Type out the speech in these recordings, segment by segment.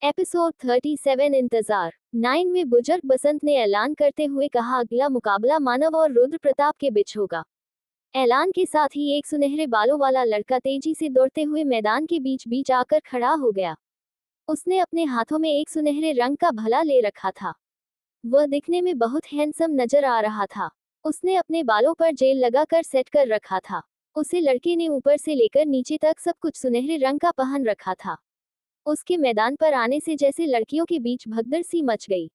Episode 37 इंतजार 9 में बुजुर्ग बसंत ने ऐलान करते हुए कहा अगला मुकाबला मानव और रुद्र प्रताप के बीच होगा। ऐलान के साथ ही एक सुनहरे बालों वाला लड़का तेजी से दौड़ते हुए मैदान के बीच बीच आकर खड़ा हो गया। उसने अपने हाथों में एक सुनहरे रंग का भला ले रखा था। वह दिखने में बहुत हैंडसम नजर आ रहा था। उसने अपने बालों पर जेल लगाकर सेट कर रखा था। उसे लड़के ने ऊपर से लेकर नीचे तक सब कुछ सुनहरे रंग का पहन रखा था। उसके मैदान पर आने से जैसे लड़कियों के बीच भगदड़ सी मच गई।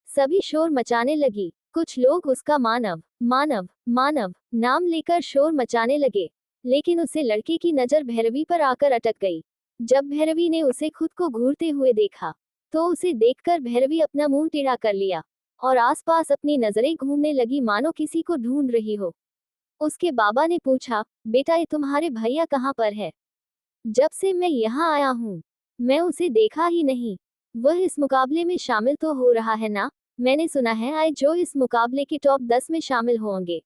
सभी शोर मचाने लगी। कुछ लोग उसका मानव मानव मानव नाम लेकर शोर मचाने लगे, लेकिन उसे लड़के की नजर भैरवी पर आकर अटक गई। जब भैरवी ने उसे खुद को घूरते हुए देखा, तो उसे देखकर भैरवी अपना मुंह टेढ़ा कर लिया और आसपास अपनी नजरें घूमने लगी मानो किसी को ढूंढ रही हो। उसके बाबा ने पूछा, बेटा ये तुम्हारे भैया कहाँ पर है? जब से मैं यहाँ आया हूँ, मैं उसे देखा ही नहीं। वह इस मुकाबले में शामिल तो हो रहा है ना? मैंने सुना है आए जो इस मुकाबले के टॉप 10 में शामिल होंगे,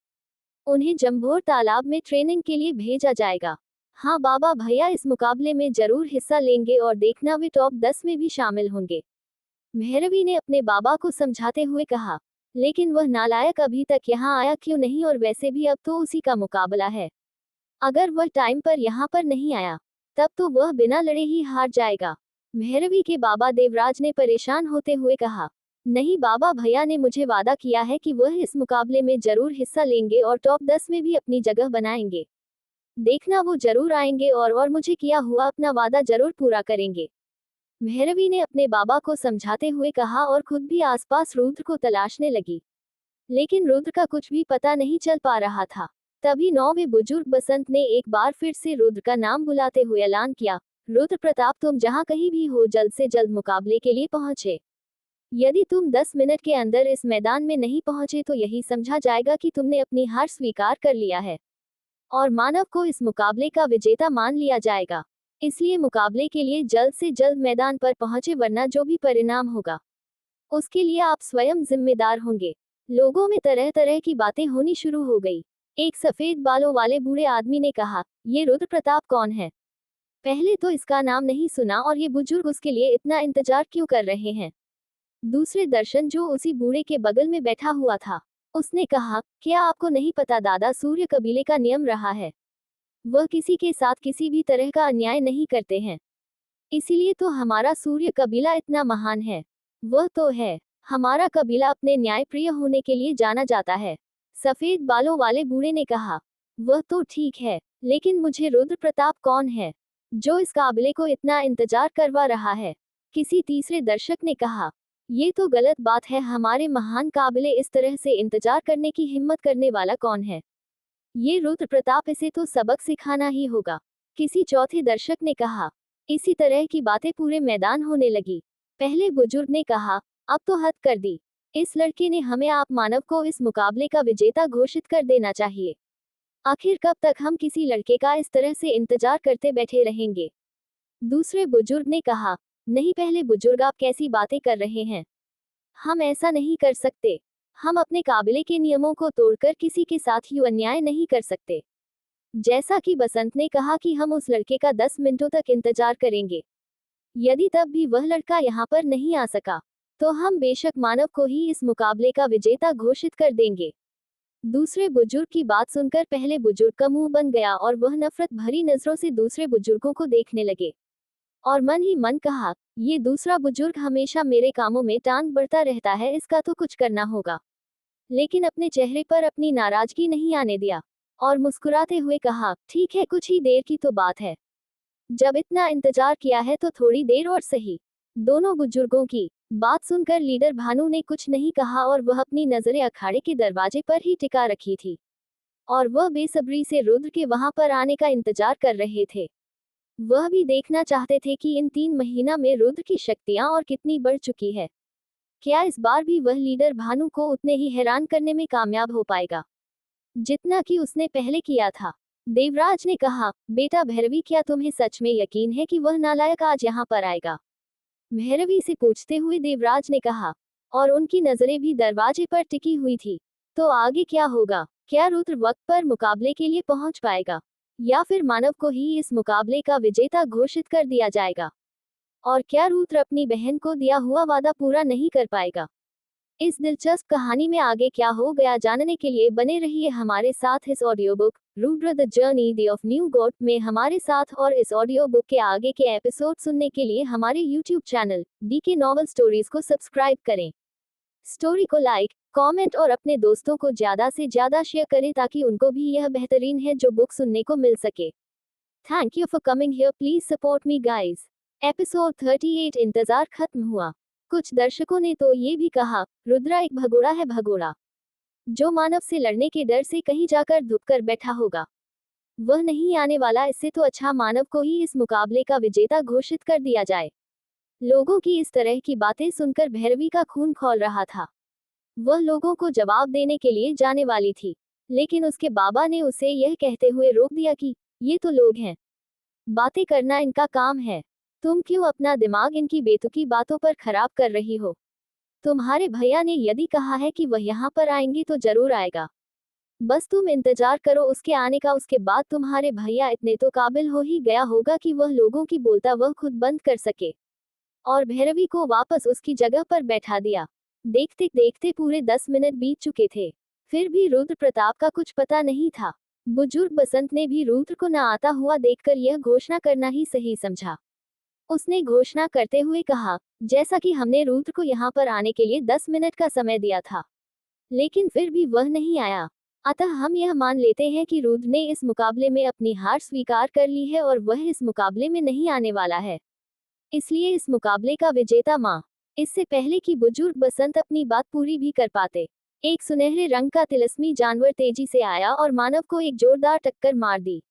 उन्हें जंभोर तालाब में ट्रेनिंग के लिए भेजा जाएगा। हाँ बाबा, भैया इस मुकाबले में जरूर हिस्सा लेंगे और देखना वे टॉप 10 में भी शामिल होंगे, भैरवी ने अपने बाबा को समझाते हुए कहा। लेकिन वह नालायक अभी तक यहाँ आया क्यों नहीं? और वैसे भी अब तो उसी का मुकाबला है। अगर वह टाइम पर यहाँ पर नहीं आया, तब तो वह बिना लड़े ही हार जाएगा, भैरवी के बाबा देवराज ने परेशान होते हुए कहा। नहीं बाबा, भैया ने मुझे वादा किया है कि वह इस मुकाबले में जरूर हिस्सा लेंगे और टॉप 10 में भी अपनी जगह बनाएंगे। देखना वो जरूर आएंगे और मुझे किया हुआ अपना वादा जरूर पूरा करेंगे, भैरवी ने अपने बाबा को समझाते हुए कहा और खुद भी आसपास रुद्र को तलाशने लगी। लेकिन रुद्र का कुछ भी पता नहीं चल पा रहा था। तभी 9वें बुजुर्ग बसंत ने एक बार फिर से रुद्र का नाम बुलाते हुए ऐलान किया, रुद्र प्रताप तुम जहां कहीं भी हो जल्द से जल्द मुकाबले के लिए पहुंचे। यदि तुम 10 मिनट के अंदर इस मैदान में नहीं पहुंचे तो यही समझा जाएगा कि तुमने अपनी हार स्वीकार कर लिया है और मानव को इस मुकाबले का विजेता मान लिया जाएगा। इसलिए मुकाबले के लिए जल्द से जल्द मैदान पर पहुंचे, वरना जो भी परिणाम होगा उसके लिए आप स्वयं जिम्मेदार होंगे। लोगों में तरह तरह की बातें होनी शुरू हो गई। एक सफेद बालों वाले बूढ़े आदमी ने कहा, ये रुद्र प्रताप कौन है? पहले तो इसका नाम नहीं सुना और ये बुजुर्ग उसके लिए इतना इंतजार क्यों कर रहे हैं? दूसरे दर्शन, जो उसी बूढ़े के बगल में बैठा हुआ था, उसने कहा, क्या आपको नहीं पता दादा, सूर्य कबीले का नियम रहा है, वह किसी के साथ किसी भी तरह का अन्याय नहीं करते हैं। इसीलिए तो हमारा सूर्य कबीला इतना महान है। वह तो है, हमारा कबीला अपने न्यायप्रिय होने के लिए जाना जाता है, सफेद बालों वाले बूढ़े ने कहा। वह तो ठीक है, लेकिन मुझे रुद्र प्रताप कौन है जो इस काबिले को इतना इंतजार करवा रहा है? किसी तीसरे दर्शक ने कहा, ये तो गलत बात है, हमारे महान काबिले इस तरह से इंतजार करने की हिम्मत करने वाला कौन है? ये रुद्र प्रताप, इसे तो सबक सिखाना ही होगा, किसी चौथे दर्शक ने कहा। इसी तरह की बातें पूरे मैदान होने लगी। पहले बुजुर्ग ने कहा, अब तो हद कर दी, इस लड़के ने हमें आप मानव को इस मुकाबले का विजेता घोषित कर देना चाहिए। आखिर कब तक हम किसी लड़के का इस तरह से इंतजार करते बैठे रहेंगे? दूसरे बुजुर्ग ने कहा, नहीं पहले बुजुर्ग, आप कैसी बातें कर रहे हैं? हम ऐसा नहीं कर सकते। हम अपने काबिले के नियमों को तोड़कर किसी के साथ यूं अन्याय नहीं कर सकते। जैसा कि बसंत ने कहा कि हम उस लड़के का 10 मिनटों तक इंतजार करेंगे। यदि तब भी वह लड़का यहाँ पर नहीं आ सका, तो हम बेशक मानव को ही इस मुकाबले का विजेता घोषित कर देंगे। दूसरे बुजुर्ग की बात सुनकर पहले बुजुर्ग का मुंह बन गया और वह नफरत भरी नजरों से दूसरे बुजुर्गों को देखने लगे और मन ही मन कहा, ये दूसरा बुजुर्ग हमेशा मेरे कामों में टांग बढ़ता रहता है, इसका तो कुछ करना होगा। लेकिन अपने चेहरे पर अपनी नाराजगी नहीं आने दिया और मुस्कुराते हुए कहा, ठीक है, कुछ ही देर की तो बात है। जब इतना इंतजार किया है तो थोड़ी देर और सही। दोनों बुजुर्गों की बात सुनकर लीडर भानु ने कुछ नहीं कहा और वह अपनी नजरें अखाड़े के दरवाजे पर ही टिका रखी थी और वह बेसब्री से रुद्र के वहां पर आने का इंतजार कर रहे थे। वह भी देखना चाहते थे कि इन 3 महीना में रुद्र की शक्तियां और कितनी बढ़ चुकी है। क्या इस बार भी वह लीडर भानु को उतने ही हैरान करने में कामयाब हो पाएगा जितना कि उसने पहले किया था? देवराज ने कहा, बेटा भैरवी, क्या तुम्हें सच में यकीन है कि वह नालायक आज यहाँ पर आएगा? भैरवी से पूछते हुए देवराज ने कहा, और उनकी नजरें भी दरवाजे पर टिकी हुई थी। तो आगे क्या होगा? क्या रुद्र वक्त पर मुकाबले के लिए पहुंच पाएगा या फिर मानव को ही इस मुकाबले का विजेता घोषित कर दिया जाएगा? और क्या रुद्र अपनी बहन को दिया हुआ वादा पूरा नहीं कर पाएगा? इस दिलचस्प कहानी में आगे क्या हो गया जानने के लिए बने रहिए हमारे साथ इस audio book Rudra the journey the of new God में हमारे साथ। और इस ऑडियो बुक के आगे के एपिसोड सुनने के लिए हमारे YouTube channel DK novel stories को सब्सक्राइब करें। स्टोरी को लाइक, कमेंट और अपने दोस्तों को ज्यादा से ज्यादा शेयर करें ताकि उनको भी यह बेहतरीन है जो बुक सुनने को मिल सके। Thank you for coming here, please support me guys. Episode 38 इंतजार खत्म हुआ। कुछ दर्शकों ने तो ये भी कहा, रुद्रा एक भगोड़ा है, भगोड़ा जो मानव से लड़ने के डर से कहीं जाकर धुपकर बैठा होगा। वह नहीं आने वाला, इससे तो अच्छा मानव को ही इस मुकाबले का विजेता घोषित कर दिया जाए। लोगों की इस तरह की बातें सुनकर भैरवी का खून खौल रहा था। वह लोगों को जवाब देने के लिए जाने वाली थी, लेकिन उसके बाबा ने उसे यह कहते हुए रोक दिया कि ये तो लोग हैं, बातें करना इनका काम है। तुम क्यों अपना दिमाग इनकी बेतुकी बातों पर खराब कर रही हो? तुम्हारे भैया ने यदि कहा है कि वह यहाँ पर आएंगे तो जरूर आएगा। बस तुम इंतजार करो उसके आने का। उसके बाद तुम्हारे भैया इतने तो काबिल हो ही गया होगा कि वह लोगों की बोलता वह खुद बंद कर सके। और भैरवी को वापस उसकी जगह पर बैठा दिया। देखते देखते पूरे 10 मिनट बीत चुके थे, फिर भी रुद्र प्रताप का कुछ पता नहीं था। बुजुर्ग बसंत ने भी रुद्र को न आता हुआ देखकर यह घोषणा करना ही सही समझा। उसने घोषणा करते हुए कहा, जैसा कि हमने रुद्र को यहाँ पर आने के लिए 10 मिनट का समय दिया था, लेकिन फिर भी वह नहीं आया। अतः हम यह मान लेते हैं कि रुद्र ने इस मुकाबले में अपनी हार स्वीकार कर ली है और वह इस मुकाबले में नहीं आने वाला है। इसलिए इस मुकाबले का विजेता मां। इससे पहले कि बुजुर्ग बसंत अपनी बात पूरी भी कर पाते, एक सुनहरे रंग का तिलस्मी जानवर तेजी से आया और मानव को एक जोरदार टक्कर मार दी,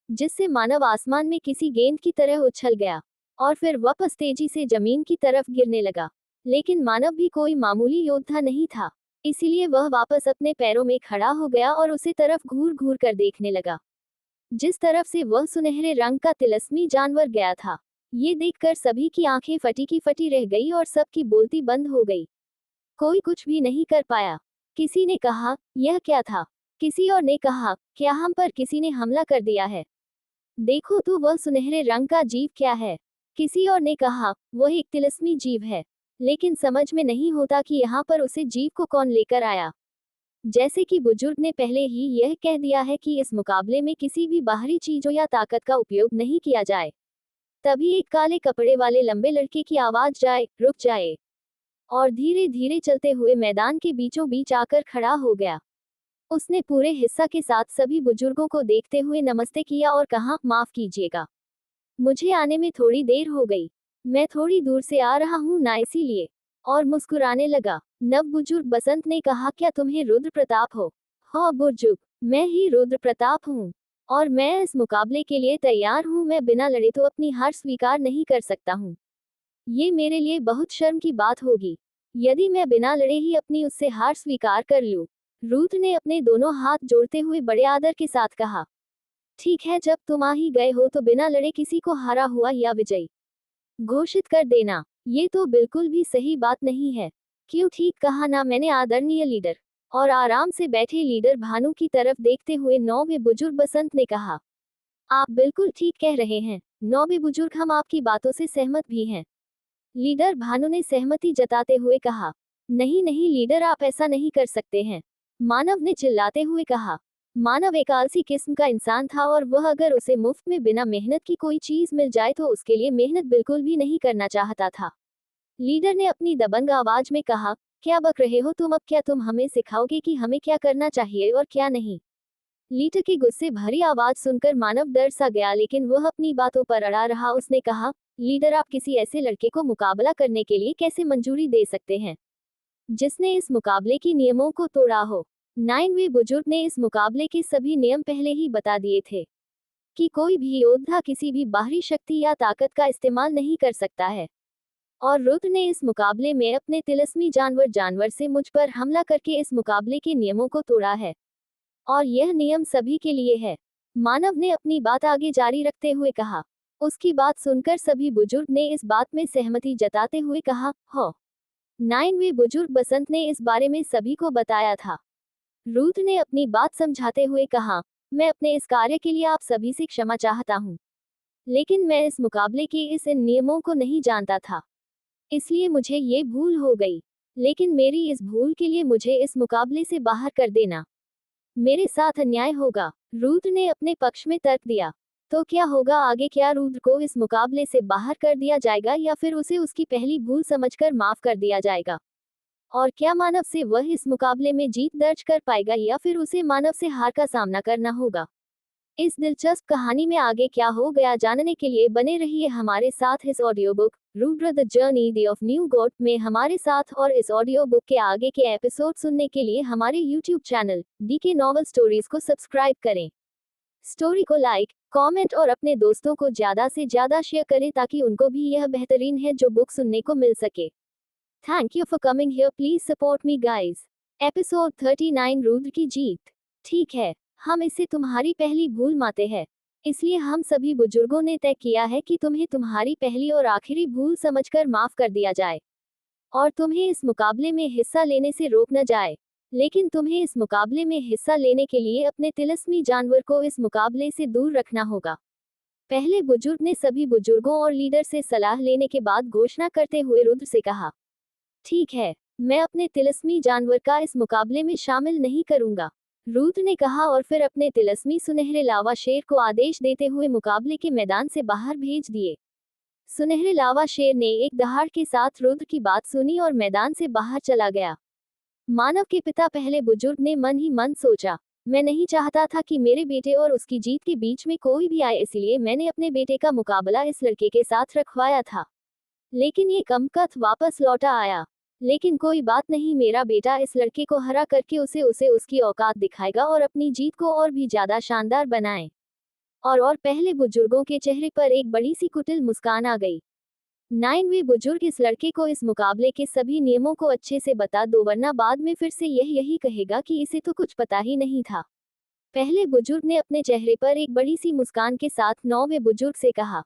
जिससे मानव आसमान में किसी गेंद की तरह उछल गया और फिर वापस तेजी से जमीन की तरफ गिरने लगा। लेकिन मानव भी कोई मामूली योद्धा नहीं था, इसीलिए वह वापस अपने पैरों में खड़ा हो गया और उसे तरफ घूर घूर कर देखने लगा, जिस तरफ से वह सुनहरे रंग का तिलस्मी जानवर गया था। ये देखकर सभी की आंखें फटी की फटी रह गई और सबकी बोलती बंद हो गई। कोई कुछ भी नहीं कर पाया। किसी ने कहा, यह क्या था? किसी और ने कहा, क्या हम पर किसी ने हमला कर दिया है? देखो तो वह सुनहरे रंग का जीव क्या है? किसी और ने कहा, वह एक तिलस्मी जीव है, लेकिन समझ में नहीं होता कि यहाँ पर उसे जीव को कौन लेकर आया। जैसे कि बुजुर्ग ने पहले ही यह कह दिया है कि इस मुकाबले में किसी भी बाहरी चीजों या ताकत का उपयोग नहीं किया जाए। तभी एक काले कपड़े वाले लंबे लड़के की आवाज जाए, रुक जाए, और धीरे धीरे चलते हुए मैदान के बीचों बीच आकर खड़ा हो गया। उसने पूरे हिस्सा के साथ सभी बुजुर्गों को देखते हुए नमस्ते किया और कहा, माफ कीजिएगा, मुझे आने में थोड़ी देर हो गई। मैं थोड़ी दूर से आ रहा हूँ ना, इसीलिए। और मुस्कुराने लगा। नव बुजुर्ग बसंत ने कहा, क्या तुम्हें रुद्र प्रताप हो? हाँ बुजुर्ग, मैं ही रुद्र प्रताप हूँ, और मैं इस मुकाबले के लिए तैयार हूँ। मैं बिना लड़े तो अपनी हार स्वीकार नहीं कर सकता हूँ। ये मेरे लिए बहुत शर्म की बात होगी यदि मैं बिना लड़े ही अपनी उससे हार स्वीकार कर लूँ। रुद्र ने अपने दोनों हाथ जोड़ते हुए बड़े आदर के साथ कहा, ठीक है, जब तुम आ ही गए हो तो बिना लड़े किसी को हारा हुआ या विजयी घोषित कर देना, ये तो बिल्कुल भी सही बात नहीं है। क्यों? ठीक कहा ना मैंने, आदरणीय लीडर। और आराम से बैठे लीडर भानु की तरफ देखते हुए नौवे बुजुर्ग बसंत ने कहा, आप बिल्कुल ठीक कह रहे हैं नौवे बुजुर्ग, हम आपकी बातों से सहमत भी हैं। लीडर भानु ने सहमति जताते हुए कहा, नहीं नहीं लीडर, आप ऐसा नहीं कर सकते हैं। मानव ने चिल्लाते हुए कहा। मानव एक आलसी किस्म का इंसान था और वह अगर उसे मुफ्त में बिना मेहनत की कोई चीज मिल जाए तो उसके लिए मेहनत बिल्कुल भी नहीं करना चाहता था। लीडर ने अपनी दबंग आवाज में कहा, क्या बक रहे हो तुम? अब क्या तुम हमें सिखाओगे कि हमें क्या करना चाहिए और क्या नहीं? लीडर की गुस्से भरी आवाज सुनकर मानव डर सा गया, लेकिन वह अपनी बातों पर अड़ा रहा। उसने कहा, लीडर, आप किसी ऐसे लड़के को मुकाबला करने के लिए कैसे मंजूरी दे सकते हैं जिसने इस मुकाबले की नियमों को तोड़ा हो? 9वें बुजुर्ग ने इस मुकाबले के सभी नियम पहले ही बता दिए थे कि कोई भी योद्धा किसी भी बाहरी शक्ति या ताकत का इस्तेमाल नहीं कर सकता है। और रुद्र ने इस मुकाबले में अपने तिलस्मी जानवर से मुझ पर हमला करके इस मुकाबले के नियमों को तोड़ा है, और यह नियम सभी के लिए है। मानव ने अपनी बात आगे जारी रखते हुए कहा। उसकी बात सुनकर सभी बुजुर्ग ने इस बात में सहमति जताते हुए कहा, हो। 9वें बुजुर्ग बसंत ने इस बारे में सभी को बताया था। रुद्र ने अपनी बात समझाते हुए कहा, मैं अपने इस कार्य के लिए आप सभी से क्षमा चाहता हूँ। लेकिन मैं इस मुकाबले के इन नियमों को नहीं जानता था, इसलिए मुझे ये भूल हो गई। लेकिन मेरी इस भूल के लिए मुझे इस मुकाबले से बाहर कर देना मेरे साथ अन्याय होगा। रुद्र ने अपने पक्ष में तर्क दिया। तो क्या होगा आगे? क्या रुद्र को इस मुकाबले से बाहर कर दिया जाएगा या फिर उसे उसकी पहली भूल समझकर माफ कर दिया जाएगा? और क्या मानव से वह इस मुकाबले में जीत दर्ज कर पाएगा या फिर उसे मानव से हार का सामना करना होगा? इस दिलचस्प कहानी में आगे क्या हो गया जानने के लिए बने रहिए हमारे साथ इस audio book Rudra the journey the of new God में हमारे साथ। और इस ऑडियो बुक के आगे के एपिसोड सुनने के लिए हमारे YouTube channel DK novel stories को सब्सक्राइब करें। स्टोरी को लाइक, कमेंट और अपने दोस्तों को ज्यादा से ज्यादा शेयर करें ताकि उनको भी यह बेहतरीन है जो बुक सुनने को मिल सके। Thank you for coming here, please support me guys. Episode 39 Rudra की जीत। ठीक है, हम इसे तुम्हारी पहली भूल मानते हैं, इसलिए हम सभी बुजुर्गों ने तय किया है कि तुम्हें तुम्हारी पहली और आखिरी भूल समझकर माफ कर दिया जाए और तुम्हें इस मुकाबले में हिस्सा लेने से रोक न जाए। लेकिन तुम्हें इस मुकाबले में हिस्सा लेने के लिए अपने तिलिस्मी जानवर को इस मुकाबले से दूर रखना होगा। पहले बुजुर्ग ने सभी बुजुर्गों और लीडर से सलाह लेने के बाद घोषणा करते हुए रुद्र से कहा, ठीक है, मैं अपने तिलिस्मी जानवर का इस मुकाबले में शामिल नहीं करूंगा। रुद्र ने कहा और फिर अपने तिलिस्मी सुनहरे लावा शेर को आदेश देते हुए मुकाबले के मैदान से बाहर भेज दिए। सुनहरे लावा शेर ने एक दहाड़ के साथ रुद्र की बात सुनी और मैदान से बाहर चला गया। मानव के पिता पहले बुजुर्ग ने मन ही मन सोचा, मैं नहीं चाहता था कि मेरे बेटे और उसकी जीत के बीच में कोई भी आए, इसलिए मैंने अपने बेटे का मुकाबला इस लड़के के साथ रखवाया था। लेकिन ये कमकथ वापस लौटा आया। लेकिन कोई बात नहीं, मेरा बेटा इस लड़के को हरा करके उसे उसकी औकात दिखाएगा और अपनी जीत को और भी ज्यादा शानदार बनाए। और पहले बुजुर्गों के चेहरे पर एक बड़ी सी कुटिल मुस्कान आ गई। 9वें बुजुर्ग इस लड़के को इस मुकाबले के सभी नियमों को अच्छे से बता दो, वरना बाद में फिर से यही कहेगा कि इसे तो कुछ पता ही नहीं था। पहले बुजुर्ग ने अपने चेहरे पर एक बड़ी सी मुस्कान के साथ 9वें बुजुर्ग से कहा,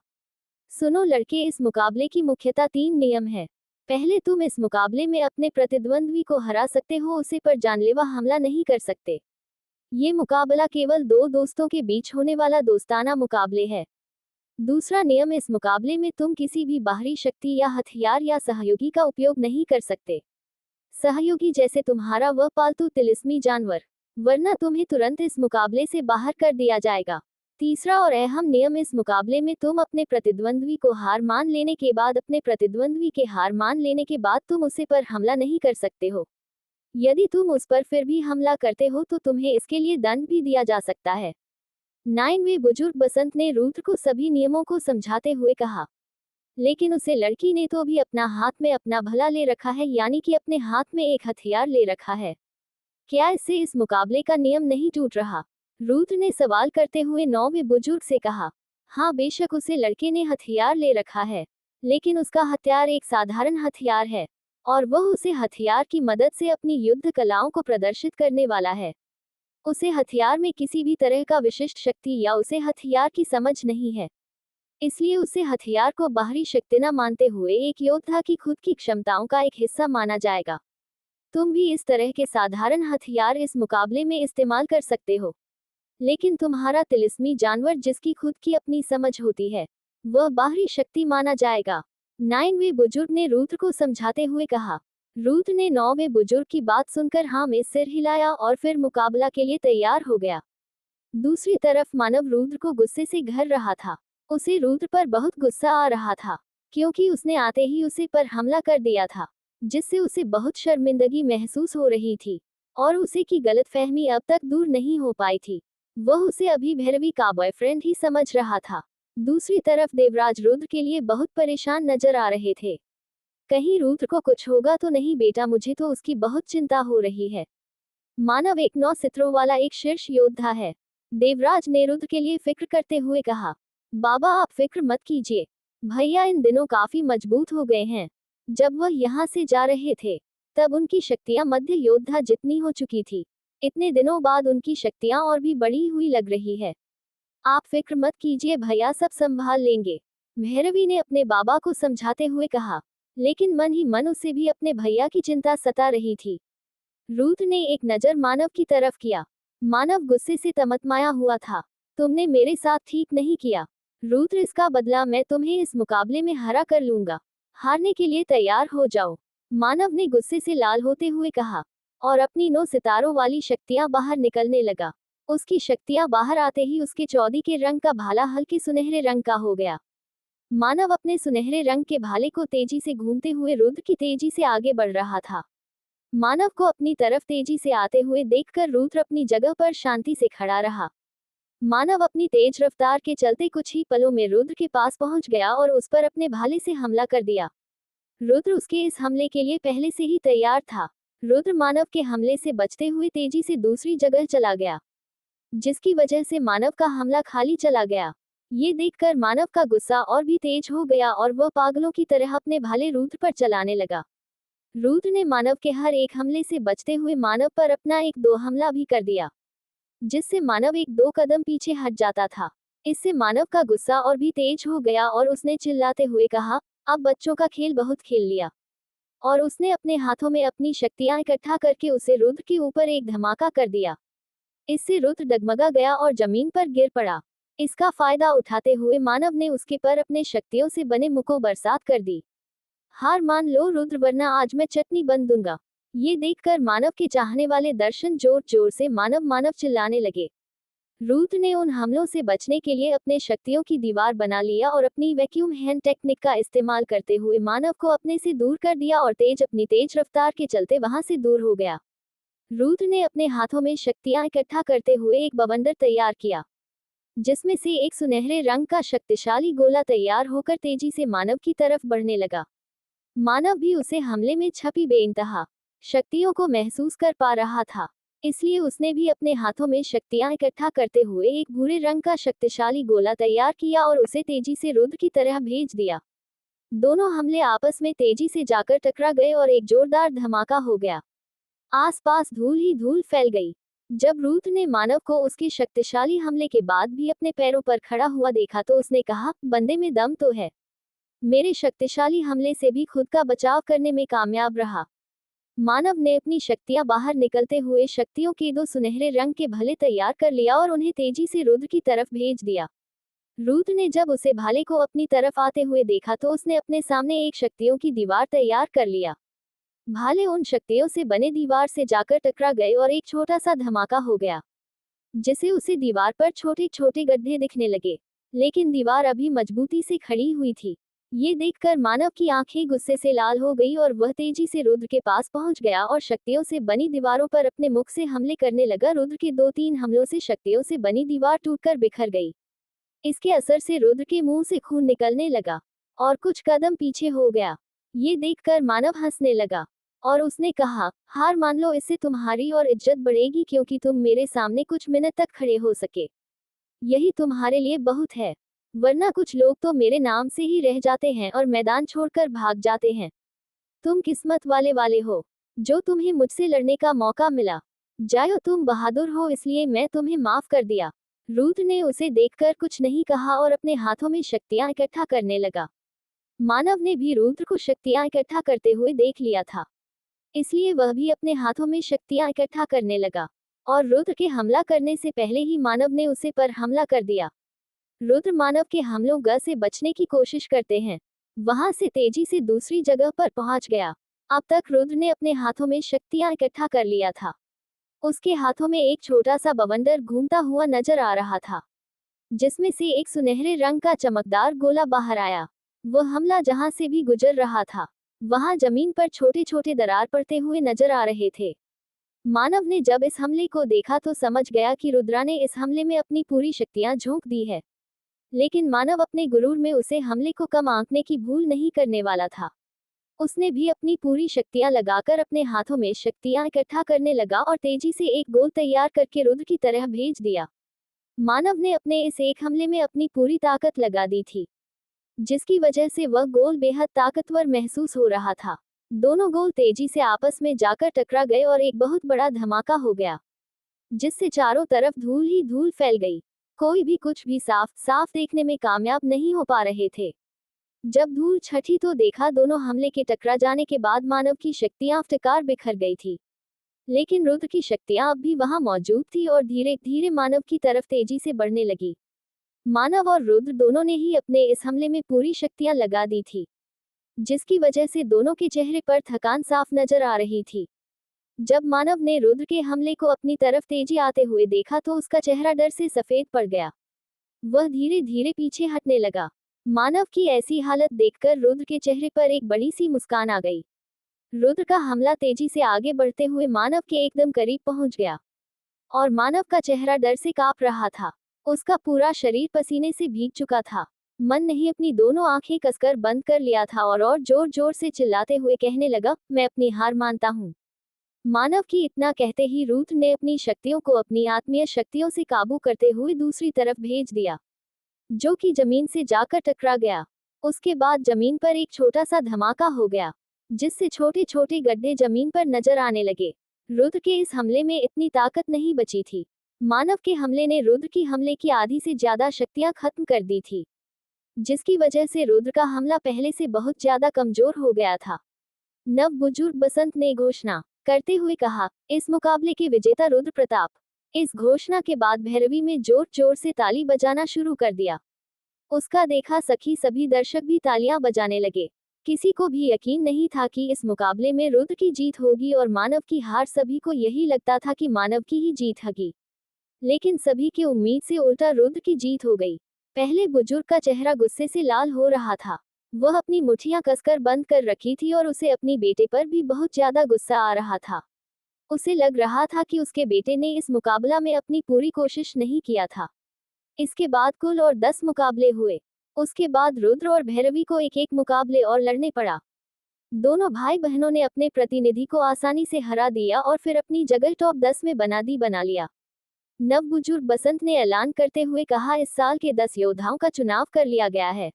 सुनो लड़के, इस मुकाबले की मुख्यतः 3 नियम है। पहले, तुम इस मुकाबले में अपने प्रतिद्वंद्वी को हरा सकते हो, उसे पर जानलेवा हमला नहीं कर सकते। ये मुकाबला केवल 2 दोस्तों के बीच होने वाला दोस्ताना मुकाबले है। दूसरा नियम, इस मुकाबले में तुम किसी भी बाहरी शक्ति या हथियार या सहयोगी का उपयोग नहीं कर सकते। सहयोगी जैसे तुम्हारा वह पालतू तिलिस्मी जानवर, वरना तुम्हें तुरंत इस मुकाबले से बाहर कर दिया जाएगा। तीसरा और अहम नियम, इस मुकाबले में तुम अपने प्रतिद्वंद्वी को हार मान लेने के बाद तुम उसे पर हमला नहीं कर सकते हो। यदि तुम उस पर फिर भी हमला करते हो तो तुम्हें इसके लिए दंड भी दिया जा सकता है। 9वें बुजुर्ग बसंत ने रुद्र को सभी नियमों को समझाते हुए कहा, लेकिन उसे लड़की ने तो भी अपना हाथ में अपना भला ले रखा है, यानी कि अपने हाथ में एक हथियार ले रखा है। क्या इससे इस मुकाबले का नियम नहीं टूट रहा? रुद्र ने सवाल करते हुए 9वें बुजुर्ग से कहा, हाँ बेशक उसे लड़के ने हथियार ले रखा है, लेकिन उसका हथियार एक साधारण हथियार है और वह उसे हथियार की मदद से अपनी युद्ध कलाओं को प्रदर्शित करने वाला है। उसे हथियार में किसी भी तरह का विशिष्ट शक्ति या उसे हथियार की समझ नहीं है, इसलिए उसे हथियार को बाहरी शक्ति न मानते हुए एक योद्धा की खुद की क्षमताओं का एक हिस्सा माना जाएगा। तुम भी इस तरह के साधारण हथियार इस मुकाबले में इस्तेमाल कर सकते हो, लेकिन तुम्हारा तिलिस्मी जानवर जिसकी खुद की अपनी समझ होती है, वह बाहरी शक्ति माना जाएगा। 9वें बुजुर्ग ने रुद्र को समझाते हुए कहा। रुद्र ने 9वें बुजुर्ग की बात सुनकर हाँ में सिर हिलाया और फिर मुकाबला के लिए तैयार हो गया। दूसरी तरफ मानव रुद्र को गुस्से से घेर रहा था। उसे रुद्र पर बहुत गुस्सा आ रहा था, क्योंकि उसने आते ही उसे पर हमला कर दिया था, जिससे उसे बहुत शर्मिंदगी महसूस हो रही थी और उसे की गलतफहमी अब तक दूर नहीं हो पाई थी। वह उसे अभी भैरवी का बॉयफ्रेंड ही समझ रहा था। दूसरी तरफ देवराज रुद्र के लिए बहुत परेशान नजर आ रहे थे। कहीं रुद्र को कुछ होगा तो नहीं बेटा, मुझे तो उसकी बहुत चिंता हो रही है। मानव एक 9 सित्रों वाला एक शीर्ष योद्धा है, देवराज ने रुद्र के लिए फिक्र करते हुए कहा। बाबा आप फिक्र मत कीजिए, भैया इन दिनों काफी मजबूत हो गए हैं। जब वह यहाँ से जा रहे थे तब उनकी शक्तियां मध्य योद्धा जितनी हो चुकी थी। इतने दिनों बाद उनकी शक्तियां और भी बढ़ी हुई लग रही है। आप फिक्र मत कीजिए भैया, सब संभाल लेंगे, भैरवी ने अपने बाबा को समझाते हुए कहा। लेकिन मन ही मन उसे भी अपने भैया की चिंता सता रही थी। रुद्र ने एक नजर मानव की तरफ किया। मानव गुस्से से तमतमाया हुआ था। तुमने मेरे साथ ठीक नहीं किया, रुद्र, इसका बदला मैं तुम्हें इस मुकाबले में हरा कर लूंगा। हारने के लिए तैयार हो जाओ। मानव ने गुस्से से लाल होते हुए कहा और अपनी 9 सितारों वाली शक्तियां बाहर निकलने लगा। उसकी शक्तियां बाहर आते ही उसके चौदी के रंग का भाला हल्के सुनहरे रंग का हो गया। मानव अपने सुनहरे रंग के भाले को तेजी से घूमते हुए रुद्र की तेजी से आगे बढ़ रहा था। मानव को अपनी तरफ तेजी से आते हुए देखकर रुद्र अपनी जगह पर शांति से खड़ा रहा। मानव अपनी तेज रफ्तार के चलते कुछ ही पलों में रुद्र के पास पहुंच गया और उस पर अपने भाले से हमला कर दिया। रुद्र उसके इस हमले के लिए पहले से ही तैयार था। रुद्र मानव के हमले से बचते हुए तेजी से दूसरी जगह चला गया, जिसकी वजह से मानव का हमला खाली चला गया। ये देखकर मानव का गुस्सा और भी तेज हो गया और वह पागलों की तरह अपने भाले रुद्र पर चलाने लगा। रुद्र ने मानव के हर एक हमले से बचते हुए मानव पर अपना 1-2 हमला भी कर दिया, जिससे मानव 1-2 कदम पीछे हट जाता था। इससे मानव का गुस्सा और भी तेज हो गया और उसने चिल्लाते हुए कहा, अब बच्चों का खेल बहुत खेल लिया। और उसने अपने हाथों में अपनी शक्तियां इकट्ठा करके उसे रुद्र के ऊपर एक धमाका कर दिया। इससे रुद्र डगमगा गया और जमीन पर गिर पड़ा। इसका फायदा उठाते हुए मानव ने उसके पर अपने शक्तियों से बने मुक्कों बरसात कर दी। हार मान लो रुद्र, वरना आज मैं चटनी बन दूंगा। ये देखकर मानव के चाहने वाले दर्शन जोर जोर से मानव मानव चिल्लाने लगे। रुद्र ने उन हमलों से बचने के लिए अपने शक्तियों की दीवार बना लिया और अपनी वैक्यूम हैंड टेक्निक का इस्तेमाल करते हुए मानव को अपने से दूर कर दिया और अपनी तेज रफ्तार के चलते वहां से दूर हो गया। रुद्र ने अपने हाथों में शक्तियां इकट्ठा करते हुए एक बवंडर तैयार किया, जिसमें से एक सुनहरे रंग का शक्तिशाली गोला तैयार होकर तेजी से मानव की तरफ बढ़ने लगा। मानव भी उसे हमले में छपी बेइंतहा शक्तियों को महसूस कर पा रहा था, इसलिए उसने भी अपने हाथों में शक्तियां इकट्ठा करते हुए एक भूरे रंग का शक्तिशाली गोला तैयार किया और उसे तेजी से रुद्र की तरह भेज दिया। दोनों हमले आपस में तेजी से जाकर टकरा गए और एक जोरदार धमाका हो गया। आसपास धूल ही धूल फैल गई। जब रुद्र ने मानव को उसके शक्तिशाली हमले के बाद भी अपने पैरों पर खड़ा हुआ देखा तो उसने कहा, बंदे में दम तो है। मेरे शक्तिशाली हमले से भी खुद का बचाव करने में कामयाब रहा। मानव ने अपनी शक्तियां बाहर निकलते हुए शक्तियों के 2 सुनहरे रंग के भले तैयार कर लिया और उन्हें तेजी से रुद्र की तरफ भेज दिया। रुद्र ने जब उसे भाले को अपनी तरफ आते हुए देखा तो उसने अपने सामने एक शक्तियों की दीवार तैयार कर लिया। भाले उन शक्तियों से बने दीवार से जाकर टकरा गए और एक छोटा सा धमाका हो गया, जिससे उसे दीवार पर छोटे छोटे गड्ढे दिखने लगे, लेकिन दीवार अभी मजबूती से खड़ी हुई थी। ये देखकर मानव की आंखें गुस्से से लाल हो गई और वह तेजी से रुद्र के पास पहुंच गया और शक्तियों से बनी दीवारों पर अपने मुख से हमले करने लगा। रुद्र के 2-3 हमलों से शक्तियों से बनी दीवार टूटकर बिखर गई। इसके असर से रुद्र के मुंह से खून निकलने लगा और कुछ कदम पीछे हो गया। ये देखकर मानव हंसने लगा और उसने कहा, हार मान लो, इससे तुम्हारी और इज्जत बढ़ेगी क्योंकि तुम मेरे सामने कुछ मिनट तक खड़े हो सके। यही तुम्हारे लिए बहुत है, वरना कुछ लोग तो मेरे नाम से ही रह जाते हैं और मैदान छोड़कर भाग जाते हैं। तुम किस्मत वाले हो, जो तुम्हें मुझसे लड़ने का मौका मिला। जायो, तुम बहादुर हो, इसलिए मैं तुम्हें माफ कर दिया। रुद्र ने उसे देखकर कुछ नहीं कहा और अपने हाथों में शक्तियां इकट्ठा करने लगा। मानव ने भी रुद्र को शक्तियां इकट्ठा करते हुए देख लिया था, इसलिए वह भी अपने हाथों में शक्तियां इकट्ठा करने लगा और रुद्र के हमला करने से पहले ही मानव ने उसे पर हमला कर दिया। रुद्र मानव के हमलों से बचने की कोशिश करते हैं, वहां से तेजी से दूसरी जगह पर पहुंच गया। अब तक रुद्र ने अपने हाथों में शक्तियां इकट्ठा कर लिया था। उसके हाथों में एक छोटा सा बवंडर घूमता हुआ नजर आ रहा था, जिसमें से एक सुनहरे रंग का चमकदार गोला बाहर आया। वह हमला जहां से भी गुजर रहा था, वहां जमीन पर छोटे छोटे दरार पड़ते हुए नजर आ रहे थे। मानव ने जब इस हमले को देखा तो समझ गया कि रुद्रा ने इस हमले में अपनी पूरी शक्तियां झोंक दी है, लेकिन मानव अपने गुरूर में उसे हमले को कम आंकने की भूल नहीं करने वाला था। उसने भी अपनी पूरी शक्तियां लगाकर अपने हाथों में शक्तियां इकट्ठा करने लगा और तेजी से एक गोल तैयार करके रुद्र की तरह भेज दिया। मानव ने अपने इस एक हमले में अपनी पूरी ताकत लगा दी थी, जिसकी वजह से वह गोल बेहद ताकतवर महसूस हो रहा था। दोनों गोल तेजी से आपस में जाकर टकरा गए और एक बहुत बड़ा धमाका हो गया, जिससे चारों तरफ धूल ही धूल फैल गई। कोई भी कुछ भी साफ साफ देखने में कामयाब नहीं हो पा रहे थे। जब धूल छठी तो देखा दोनों हमले के टकरा जाने के बाद मानव की शक्तियां टकार बिखर गई थी, लेकिन रुद्र की शक्तियां अब भी वहां मौजूद थी और धीरे धीरे मानव की तरफ तेजी से बढ़ने लगी। मानव और रुद्र दोनों ने ही अपने इस हमले में पूरी शक्तियां लगा दी थी, जिसकी वजह से दोनों के चेहरे पर थकान साफ नजर आ रही थी। जब मानव ने रुद्र के हमले को अपनी तरफ तेजी आते हुए देखा तो उसका चेहरा डर से सफेद पड़ गया। वह धीरे धीरे पीछे हटने लगा। मानव की ऐसी हालत देखकर रुद्र के चेहरे पर एक बड़ी सी मुस्कान आ गई। रुद्र का हमला तेजी से आगे बढ़ते हुए मानव के एकदम करीब पहुंच गया और मानव का चेहरा डर से कांप रहा था। उसका पूरा शरीर पसीने से भीग चुका था। मन नहीं अपनी दोनों आंखें कसकर बंद कर लिया था और जोर जोर से चिल्लाते हुए कहने लगा, मैं अपनी हार मानता हूँ। मानव की इतना कहते ही रुद्र ने अपनी शक्तियों को अपनी आत्मीय शक्तियों से काबू करते हुए दूसरी तरफ भेज दिया, जो कि जमीन से जाकर टकरा गया। उसके बाद जमीन पर एक छोटा सा धमाका हो गया, जिससे छोटे छोटे गड्ढे जमीन पर नजर आने लगे। रुद्र के इस हमले में इतनी ताकत नहीं बची थी। मानव के हमले ने रुद्र की हमले की आधी से ज्यादा शक्तियां खत्म कर दी थी, जिसकी वजह से रुद्र का हमला पहले से बहुत ज्यादा कमजोर हो गया था। नव बुजुर्ग बसंत ने घोषणा करते हुए कहा, इस मुकाबले के विजेता रुद्र प्रताप। इस घोषणा के बाद भैरवी में जोर जोर से ताली बजाना शुरू कर दिया। उसका देखा सखी सभी दर्शक भी तालियां बजाने लगे। किसी को भी यकीन नहीं था कि इस मुकाबले में रुद्र की जीत होगी और मानव की हार। सभी को यही लगता था कि मानव की ही जीत होगी, लेकिन सभी की उम्मीद से उल्टा रुद्र की जीत हो गई। पहले बुजुर्ग का चेहरा गुस्से से लाल हो रहा था। वह अपनी मुठ्ठियां कसकर बंद कर रखी थी और उसे अपनी बेटे पर भी बहुत ज्यादा गुस्सा आ रहा था। उसे लग रहा था कि उसके बेटे ने इस मुकाबला में अपनी पूरी कोशिश नहीं किया था। इसके बाद कुल और 10 मुकाबले हुए। उसके बाद रुद्र और भैरवी को एक एक मुकाबले और लड़ने पड़ा। दोनों भाई बहनों ने अपने प्रतिनिधि को आसानी से हरा दिया और फिर अपनी जगह टॉप 10 में बना लिया। नव बुजुर्ग बसंत ने ऐलान करते हुए कहा, इस साल के 10 योद्धाओं का चुनाव कर लिया गया है,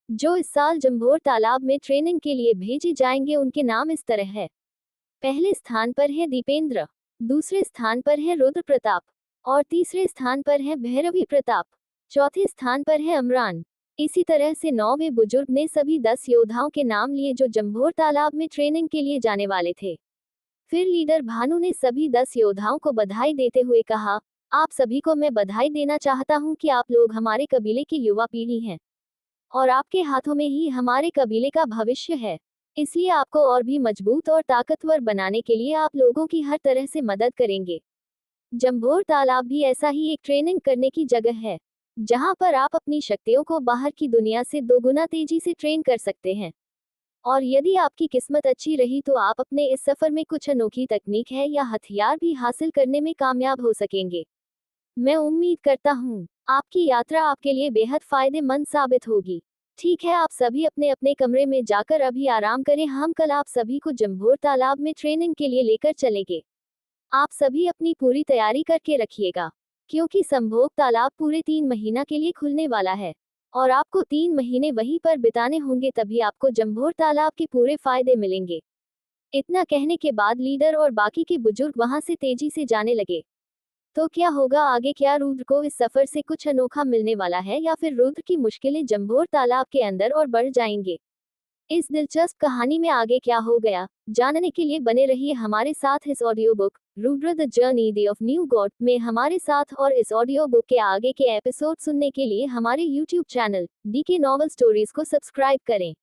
जो इस साल जंभोर तालाब में ट्रेनिंग के लिए भेजे जाएंगे। उनके नाम इस तरह है। पहले स्थान पर है दीपेंद्र, दूसरे स्थान पर है रुद्र प्रताप और तीसरे स्थान पर है भैरवी प्रताप। चौथे स्थान पर है अमरान। इसी तरह से 9वें बुजुर्ग ने सभी 10 योद्धाओं के नाम लिए जो जंभोर तालाब में ट्रेनिंग के लिए जाने वाले थे। फिर लीडर भानु ने सभी 10 योद्धाओं को बधाई देते हुए कहा, आप सभी को मैं बधाई देना चाहता हूं कि आप लोग हमारे कबीले की युवा पीढ़ी हैं और आपके हाथों में ही हमारे कबीले का भविष्य है। इसलिए आपको और भी मजबूत और ताकतवर बनाने के लिए आप लोगों की हर तरह से मदद करेंगे। जंभोर तालाब भी ऐसा ही एक ट्रेनिंग करने की जगह है, जहां पर आप अपनी शक्तियों को बाहर की दुनिया से 2 गुना तेजी से ट्रेन कर सकते हैं। और यदि आपकी किस्मत अच्छी रही तो आप अपने इस सफर में कुछ अनोखी तकनीक है या हथियार भी हासिल करने में कामयाब हो सकेंगे। मैं उम्मीद करता हूँ आपकी यात्रा आपके लिए बेहद फायदेमंद साबित होगी। ठीक है, आप सभी अपने अपने कमरे में जाकर अभी आराम करें। हम कल आप सभी को जंभोर तालाब में ट्रेनिंग के लिए लेकर चलेंगे। आप सभी अपनी पूरी तैयारी करके रखिएगा, क्योंकि संभोग तालाब पूरे 3 महीना के लिए खुलने वाला है और आपको 3 महीने वहीं पर बिताने होंगे, तभी आपको जंभोर तालाब के पूरे फायदे मिलेंगे। इतना कहने के बाद लीडर और बाकी के बुजुर्ग वहां से तेजी से जाने लगे। तो क्या होगा आगे? क्या रुद्र को इस सफर से कुछ अनोखा मिलने वाला है या फिर रुद्र की मुश्किलें जंभोर तालाब के अंदर और बढ़ जाएंगे? इस दिलचस्प कहानी में आगे क्या हो गया, जानने के लिए बने रहिए हमारे साथ इस audio book Rudra the journey the of new God में हमारे साथ। और इस ऑडियो बुक के आगे के एपिसोड सुनने के लिए हमारे YouTube channel DK novel stories को सब्सक्राइब करें।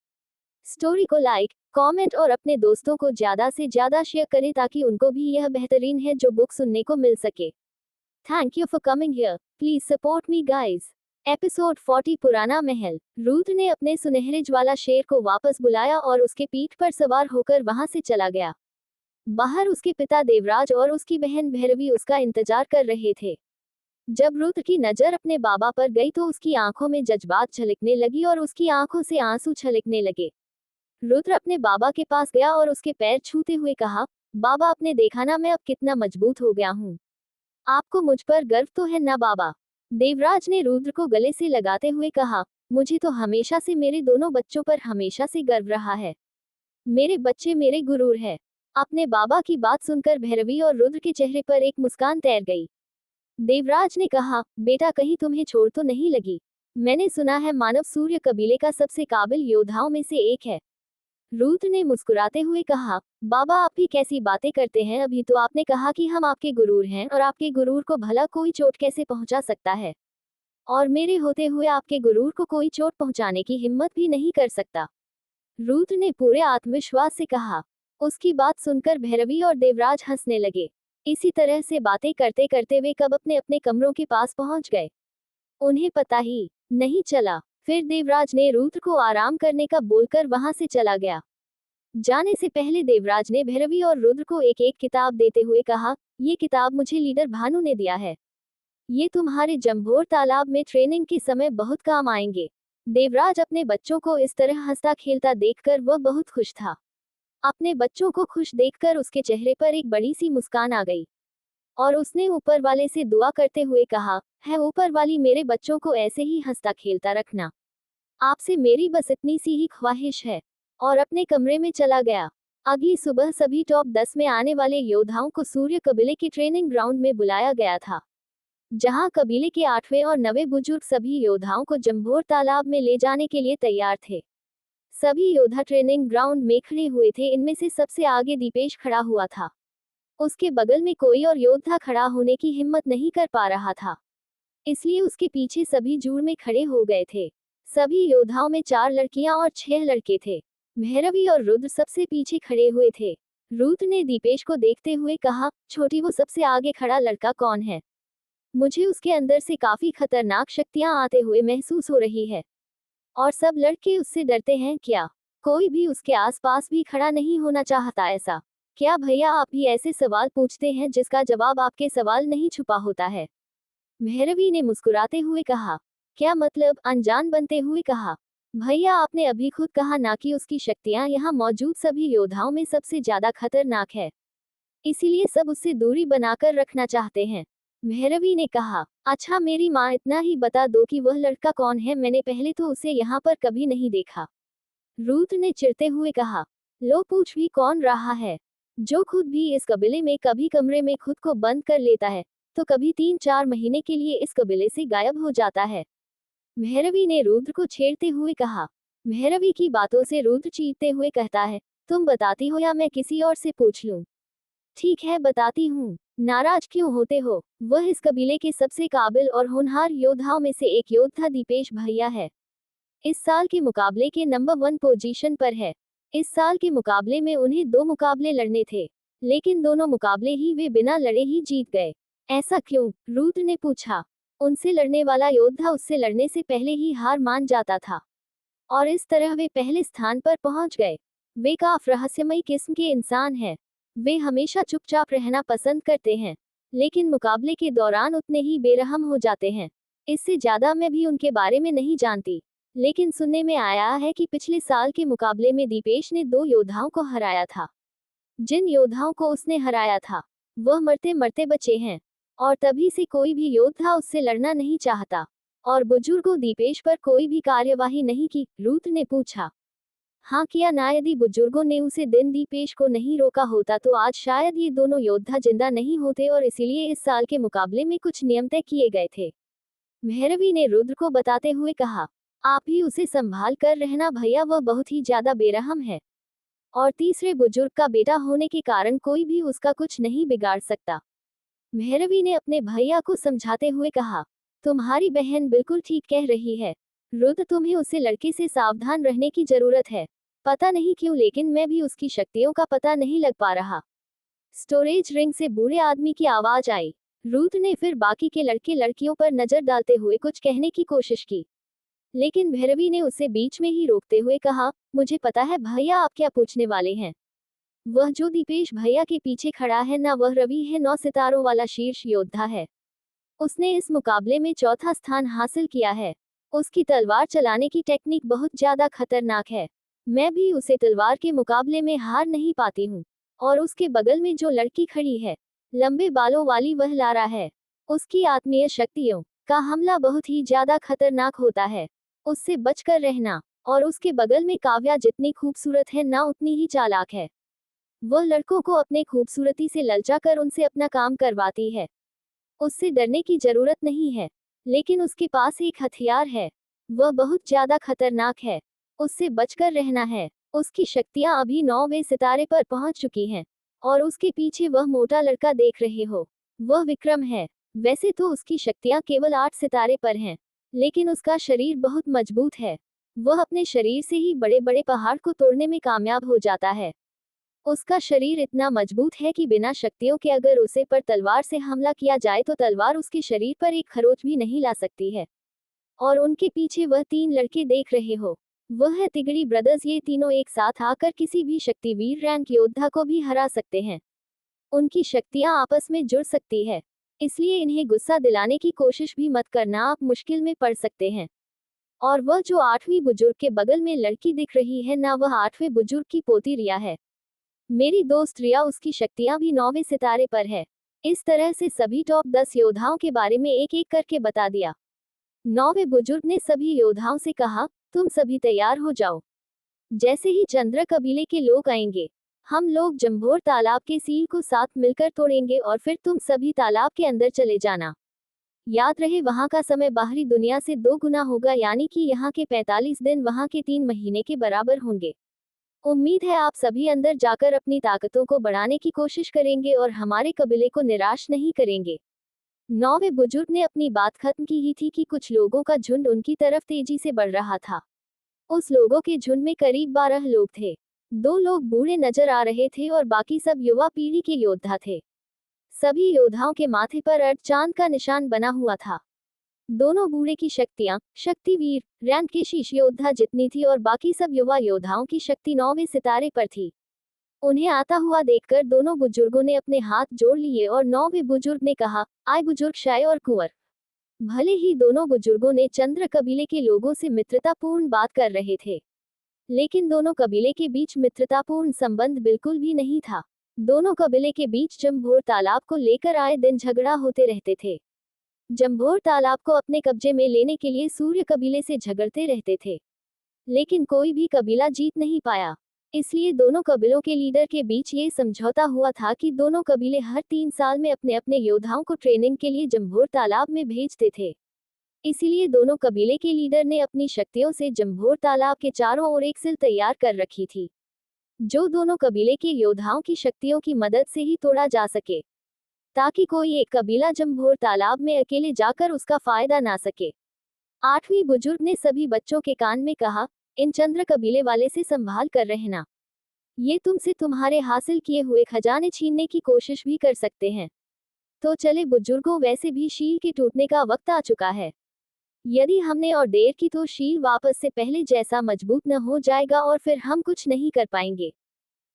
स्टोरी को लाइक, कमेंट और अपने दोस्तों को ज्यादा से ज्यादा शेयर करें ताकि उनको भी यह बेहतरीन है जो बुक सुनने को मिल सके। Thank you for coming here. Please support me guys. Episode 40 पुराना महल। रुद्र ने अपने सुनहरे ज्वाला शेर को वापस बुलाया और उसके पीठ पर सवार होकर वहां से चला गया। बाहर उसके पिता देवराज और उसकी बहन भैरवी उसका इंतजार कर रहे थे। जब रुद्र की नजर अपने बाबा पर गई तो उसकी आंखों में जज्बात झलकने लगी और उसकी आंखों से आंसू छलकने लगे। रुद्र अपने बाबा के पास गया और उसके पैर छूते हुए कहा, बाबा आपने देखा ना मैं अब कितना मजबूत हो गया हूँ। आपको मुझ पर गर्व तो है ना बाबा? देवराज ने रुद्र को गले से लगाते हुए कहा, मुझे तो हमेशा से मेरे दोनों बच्चों पर हमेशा से गर्व रहा है। मेरे बच्चे मेरे गुरूर है। अपने बाबा की बात सुनकर भैरवी और रुद्र के चेहरे पर एक मुस्कान तैर गई। देवराज ने कहा, बेटा कहीं तुम्हें छोड़ तो नहीं लगी? मैंने सुना है मानव सूर्य कबीले का सबसे काबिल योद्धाओं में से एक है। रुद्र ने मुस्कुराते हुए कहा, बाबा आप भी कैसी बातें करते हैं? अभी तो आपने कहा कि हम आपके गुरूर हैं और आपके गुरूर को भला कोई चोट कैसे पहुंचा सकता है? और मेरे होते हुए आपके गुरूर को कोई चोट पहुंचाने की हिम्मत भी नहीं कर सकता, रुद्र ने पूरे आत्मविश्वास से कहा। उसकी बात सुनकर भैरवी और देवराज हंसने लगे। इसी तरह से बातें करते करते वे कब अपने अपने कमरों के पास पहुंच गए, उन्हें पता ही नहीं चला। फिर देवराज ने रुद्र को आराम करने का बोलकर वहां से चला गया। जाने से पहले देवराज ने भैरवी और रुद्र को एक एक किताब देते हुए कहा, ये किताब मुझे लीडर भानु ने दिया है। ये तुम्हारे जंभोर तालाब में ट्रेनिंग के समय बहुत काम आएंगे। देवराज अपने बच्चों को इस तरह हंसता खेलता देखकर वह बहुत खुश था। अपने बच्चों को खुश देखकर उसके चेहरे पर एक बड़ी सी मुस्कान आ गई और उसने ऊपर वाले से दुआ करते हुए कहा, है ऊपर वाली मेरे बच्चों को ऐसे ही हंसता खेलता रखना। आपसे मेरी बस इतनी सी ही ख्वाहिश है। और अपने कमरे में चला गया। अगली सुबह सभी टॉप 10 में आने वाले योद्धाओं को सूर्य कबीले के ट्रेनिंग ग्राउंड में बुलाया गया था, जहां कबीले के 8वें और 9वें बुजुर्ग सभी योद्धाओं को जंभोर तालाब में ले जाने के लिए तैयार थे। सभी योद्धा ट्रेनिंग ग्राउंड में खड़े हुए थे। इनमें से सबसे आगे दीपेश खड़ा हुआ था। उसके बगल में कोई और योद्धा खड़ा होने की हिम्मत नहीं कर पा रहा था, इसलिए उसके पीछे सभी जुड़ में खड़े हो गए थे। सभी योद्धाओं में 4 लड़कियां और 6 लड़के थे। भैरवी और रुद्र सबसे पीछे खड़े हुए थे। रुद्र ने दीपेश को देखते हुए कहा, छोटी वो सबसे आगे खड़ा लड़का कौन है? मुझे उसके अंदर से काफी खतरनाक शक्तियां आते हुए महसूस हो रही है। और सब लड़के उससे डरते हैं क्या? कोई भी उसके आसपास भी खड़ा नहीं होना चाहता ऐसा? क्या भैया आप भी ऐसे सवाल पूछते हैं जिसका जवाब आपके सवाल नहीं छुपा होता है? भैरवी ने मुस्कुराते हुए कहा। क्या मतलब? अनजान बनते हुए कहा। भैया आपने अभी खुद कहा ना कि उसकी शक्तियां यहाँ मौजूद सभी योद्धाओं में सबसे ज्यादा खतरनाक है, इसीलिए सब उससे दूरी बनाकर रखना चाहते हैं। भैरवी ने कहा, अच्छा मेरी माँ इतना ही बता दो कि वह लड़का कौन है, मैंने पहले तो उसे यहाँ पर कभी नहीं देखा। रुद्र ने चिढ़ते हुए कहा, लो पूछ भी कौन रहा है? जो खुद भी इस कबीले में कभी कमरे में खुद को बंद कर लेता है, तो कभी 3-4 महीने के लिए इस कबीले से गायब हो जाता है। भैरवी ने रुद्र को छेड़ते हुए कहा। भैरवी की बातों से रुद्र चीखते हुए कहता है, तुम बताती हो या मैं किसी और से पूछ लूं? ठीक है बताती हूँ। नाराज क्यों होते हो? वह इस कबीले के सबसे काबिल और होनहार योद्धाओं में से एक योद्धा दीपेश भैया है। इस साल के मुकाबले के नंबर 1 पोजीशन पर है। इस साल के मुकाबले में उन्हें 2 मुकाबले लड़ने थे, लेकिन दोनों मुकाबले ही वे बिना लड़े ही जीत गए। ऐसा क्यों? रुद्र ने पूछा। उनसे लड़ने वाला योद्धा उससे लड़ने से पहले ही हार मान जाता था, और इस तरह वे पहले स्थान पर पहुंच गए। वे काफ रहस्यमयी किस्म के इंसान हैं। वे हमेशा चुपचाप रहना पसंद करते हैं, लेकिन मुकाबले के दौरान उतने ही बेरहम हो जाते हैं। इससे ज्यादा मैं भी उनके बारे में नहीं जानती, लेकिन सुनने में आया है कि पिछले साल के मुकाबले में दीपेश ने 2 योद्धाओं को हराया था। जिन योद्धाओं को उसने हराया था, वह मरते मरते बचे हैं, और तभी से कोई भी योद्धा उससे लड़ना नहीं चाहता। और बुजुर्गों दीपेश पर कोई भी कार्यवाही नहीं की? रुद्र ने पूछा। हाँ किया ना, यदि बुजुर्गों ने उसे दिन दीपेश को नहीं रोका होता तो आज शायद ये दोनों योद्धा जिंदा नहीं होते, और इसीलिए इस साल के मुकाबले में कुछ नियम तय किए गए थे। भैरवी ने रुद्र को बताते हुए कहा, आप ही उसे संभाल कर रहना भैया, वह बहुत ही ज्यादा बेरहम है, और तीसरे बुजुर्ग का बेटा होने के कारण कोई भी उसका कुछ नहीं बिगाड़ सकता। भैरवी ने अपने भैया को समझाते हुए कहा, तुम्हारी बहन बिल्कुल ठीक कह रही है रुद्र, तुम्हें उसे लड़के से सावधान रहने की जरूरत है। पता नहीं क्यों लेकिन मैं भी उसकी शक्तियों का पता नहीं लग पा रहा। स्टोरेज रिंग से बूढ़े आदमी की आवाज आई। रुद्र ने फिर बाकी के लड़के लड़कियों पर नजर डालते हुए कुछ कहने की कोशिश की, लेकिन भैरवी ने उसे बीच में ही रोकते हुए कहा, मुझे पता है भैया आप क्या पूछने वाले हैं। वह जो दीपेश भैया के पीछे खड़ा है ना, वह रवि है, 9 सितारों वाला शीर्ष योद्धा है। उसने इस मुकाबले में चौथा स्थान हासिल किया है। उसकी तलवार चलाने की टेक्निक बहुत ज्यादा खतरनाक है। मैं भी उसे तलवार के मुकाबले में हार नहीं पाती हूँ। और उसके बगल में जो लड़की खड़ी है, लंबे बालों वाली, वह लारा है। उसकी आत्मीय शक्तियों का हमला बहुत ही ज्यादा खतरनाक होता है, उससे बचकर रहना। और उसके बगल में काव्या जितनी खूबसूरत है ना, उतनी ही चालाक है। वह लड़कों को अपने खूबसूरती से ललचाकर उनसे अपना काम करवाती है। उससे डरने की जरूरत नहीं है, लेकिन उसके पास एक हथियार है, वह बहुत ज्यादा खतरनाक है, उससे बचकर रहना है। उसकी शक्तियां अभी 9वें सितारे पर पहुंच चुकी हैं, और उसके पीछे वह मोटा लड़का देख रहे हो, वह विक्रम है। वैसे तो उसकी शक्तियां केवल 8 सितारे पर हैं, लेकिन उसका शरीर बहुत मजबूत है। वह अपने शरीर से ही बड़े बड़े पहाड़ को तोड़ने में कामयाब हो जाता है। उसका शरीर इतना मजबूत है कि बिना शक्तियों के अगर उसे पर तलवार से हमला किया जाए तो तलवार उसके शरीर पर एक खरोच भी नहीं ला सकती है। और उनके पीछे वह 3 लड़के देख रहे हो, वह है तिगड़ी ब्रदर्स। ये तीनों एक साथ आकर किसी भी शक्तिवीर रैंक योद्धा को भी हरा सकते हैं। उनकी शक्तियां आपस में जुड़ सकती है, इसलिए इन्हें गुस्सा दिलाने की कोशिश भी मत करना, आप मुश्किल में पड़ सकते हैं। और वह जो 8वीं बुजुर्ग के बगल में लड़की दिख रही है ना, वह 8वें बुजुर्ग की पोती रिया है। मेरी दोस्त रिया, उसकी शक्तियां भी 9वें सितारे पर है। इस तरह से सभी टॉप 10 योद्धाओं के बारे में एक एक करके बता दिया। 9वें बुजुर्ग ने सभी योद्धाओं से कहा, तुम सभी तैयार हो जाओ। जैसे ही चंद्र कबीले के लोग आएंगे, हम लोग जंभोर तालाब के सील को साथ मिलकर तोड़ेंगे और फिर तुम सभी तालाब के अंदर चले जाना। याद रहे, वहां का समय बाहरी दुनिया से 2 गुना होगा, यानी कि यहाँ के 45 दिन वहां के 3 महीने के बराबर होंगे। उम्मीद है आप सभी अंदर जाकर अपनी ताकतों को बढ़ाने की कोशिश करेंगे और हमारे कबीले को निराश नहीं करेंगे। 9वें बुजुर्ग ने अपनी बात खत्म की ही थी कि कुछ लोगों का झुंड उनकी तरफ तेजी से बढ़ रहा था। उस लोगों के झुंड में करीब 12 लोग थे। 2 लोग बूढ़े नजर आ रहे थे और बाकी सब युवा पीढ़ी के योद्धा थे। सभी योद्धाओं के माथे पर अर्ध चांद का निशान बना हुआ था। दोनों बूढ़े की शक्तियां शक्तिवीर रैंक के शीर्ष योद्धा जितनी थी और बाकी सब युवा योद्धाओं की शक्ति 9वें सितारे पर थी। उन्हें आता हुआ देखकर दोनों बुजुर्गों ने अपने हाथ जोड़ लिए और 9वें बुजुर्ग ने कहा, आए बुजुर्ग शाय और कुंवर। भले ही दोनों बुजुर्गों ने चंद्र कबीले के लोगों से मित्रतापूर्ण बात कर रहे थे, लेकिन दोनों कबीले के बीच मित्रतापूर्ण संबंध बिल्कुल भी नहीं था। दोनों कबीले के बीच जंभोर तालाब को लेकर आए दिन झगड़ा होते रहते थे। जंभोर तालाब को अपने कब्जे में लेने के लिए सूर्य कबीले से झगड़ते रहते थे, लेकिन कोई भी कबीला जीत नहीं पाया। इसलिए दोनों कबीलों के लीडर के बीच ये समझौता हुआ था कि दोनों कबीले हर 3 साल में अपने अपने योद्धाओं को ट्रेनिंग के लिए जंभोर तालाब में भेजते थे। इसीलिए दोनों कबीले के लीडर ने अपनी शक्तियों से जंभोर तालाब के चारों ओर एक सिल तैयार कर रखी थी, जो दोनों कबीले के योद्धाओं की शक्तियों की मदद से ही तोड़ा जा सके, ताकि कोई एक कबीला जंभोर तालाब में अकेले जाकर उसका फायदा ना सके। 8वीं बुजुर्ग ने सभी बच्चों के कान में कहा, इन चंद्र कबीले वाले से संभाल कर रहना। ये तुमसे तुम्हारे हासिल किए हुए खजाने छीनने की कोशिश भी कर सकते हैं। तो चले बुजुर्गों, वैसे भी शील के टूटने का वक्त आ चुका है। यदि हमने और देर की तो शील वापस से पहले जैसा मजबूत न हो जाएगा और फिर हम कुछ नहीं कर पाएंगे।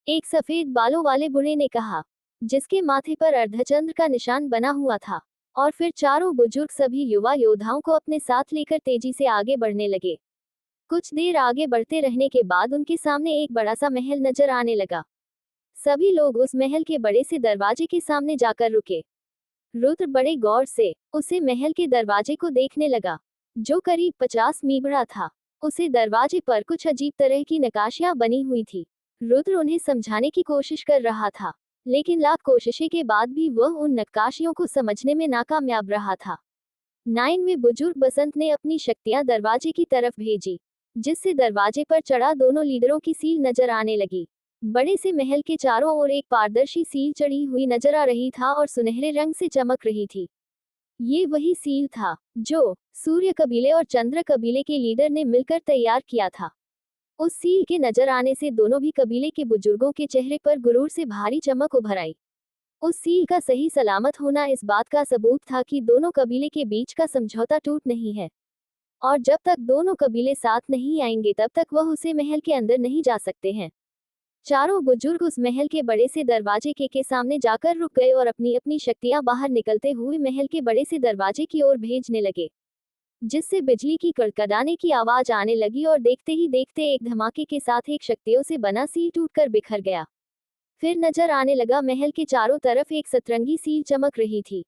एक सफेद बालों वाले बूढ़े ने कहा, जिसके माथे पर अर्धचंद्र का निशान बना हुआ था। और फिर चारों बुजुर्ग सभी युवा योद्धाओं को अपने साथ लेकर तेजी से आगे बढ़ने लगे। कुछ देर आगे बढ़ते रहने के बाद उनके सामने एक बड़ा सा महल नजर आने लगा। सभी लोग उस महल के बड़े से दरवाजे के सामने जाकर रुके। रुद्र बड़े गौर से उसे महल के दरवाजे को देखने लगा, जो करीब 50 मील बड़ा था। उसे दरवाजे पर कुछ अजीब तरह की नक्काशियां बनी हुई थी। रुद्र उन्हें समझाने की कोशिश कर रहा था, लेकिन लाख कोशिशें के बाद भी वह उन नक्काशियों को समझने में नाकामयाब रहा था। 9वें बुजुर्ग बसंत ने अपनी शक्तियां दरवाजे की तरफ भेजी, जिससे दरवाजे पर चढ़ा दोनों लीडरों की सील नजर आने लगी। बड़े से महल के चारों ओर एक पारदर्शी सील चढ़ी हुई नजर आ रही था और सुनहरे रंग से चमक रही थी। ये वही सील था जो सूर्य कबीले और चंद्र कबीले के लीडर ने मिलकर तैयार किया था। उस सील के नजर आने से दोनों भी कबीले के बुजुर्गों के चेहरे पर गुरूर से भारी चमक उभर आई। उस सील का सही सलामत होना इस बात का सबूत था कि दोनों कबीले के बीच का समझौता टूट नहीं है, और जब तक दोनों कबीले साथ नहीं आएंगे तब तक वह उसे महल के अंदर नहीं जा सकते हैं। चारों बुजुर्ग उस महल के बड़े से दरवाजे के सामने जाकर रुक गए और अपनी अपनी शक्तियां बाहर निकलते हुए महल के बड़े से दरवाजे की ओर भेजने लगे, जिससे बिजली की कड़कड़ाने की आवाज आने लगी और देखते ही देखते एक धमाके के साथ एक शक्तियों से बना सील टूटकर बिखर गया। फिर नजर आने लगा महल के चारों तरफ एक सतरंगी सील चमक रही थी।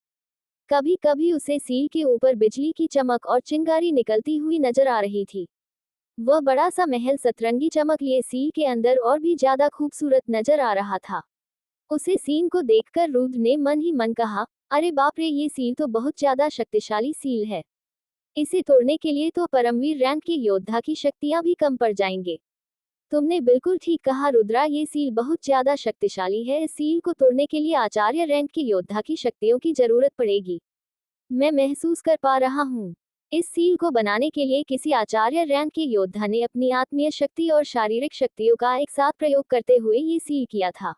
कभी कभी उसे सील के ऊपर बिजली की चमक और चिंगारी निकलती हुई नजर आ रही थी। वह बड़ा सा महल सतरंगी चमक लिए सील के अंदर और भी ज्यादा खूबसूरत नजर आ रहा था। उसे सीन को देखकर रुद्र ने मन ही मन कहा, अरे बाप रे, ये सील तो बहुत ज्यादा शक्तिशाली सील है। इसे तोड़ने के लिए तो परमवीर रैंक के योद्धा की शक्तियां भी कम पड़ जाएंगे। तुमने बिल्कुल ठीक कहा रुद्रा, ये सील बहुत ज्यादा शक्तिशाली है। इस सील को तोड़ने के लिए आचार्य रैंक के योद्धा की शक्तियों की जरूरत पड़ेगी। मैं महसूस कर पा रहा हूँ। इस सील को बनाने के लिए किसी आचार्य रैंक के योद्धा ने अपनी आत्मीय शक्ति और शारीरिक शक्तियों का एक साथ प्रयोग करते हुए ये सील किया था।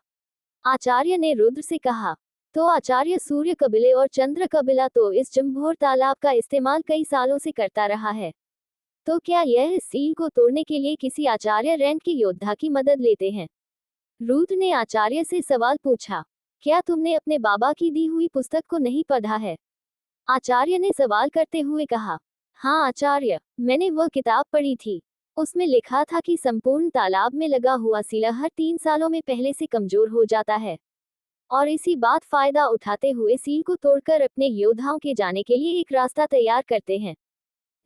आचार्य ने रुद्र से कहा। तो आचार्य सूर्य कबिले और चंद्र कबिला तो इस जम्भोर तालाब का इस्तेमाल कई सालों से करता रहा है, तो क्या यह इस सील को तोड़ने के लिए किसी आचार्य रैंक के योद्धा की मदद लेते हैं? रुद्र ने आचार्य से सवाल पूछा। क्या तुमने अपने बाबा की दी हुई पुस्तक को नहीं पढ़ा है? आचार्य ने सवाल करते हुए कहा। हाँ आचार्य, मैंने वह किताब पढ़ी थी। उसमें लिखा था कि संपूर्ण तालाब में लगा हुआ सीला हर 3 सालों में पहले से कमजोर हो जाता है, और इसी बात फायदा उठाते हुए सील को तोड़कर अपने योद्धाओं के जाने के लिए एक रास्ता तैयार करते हैं।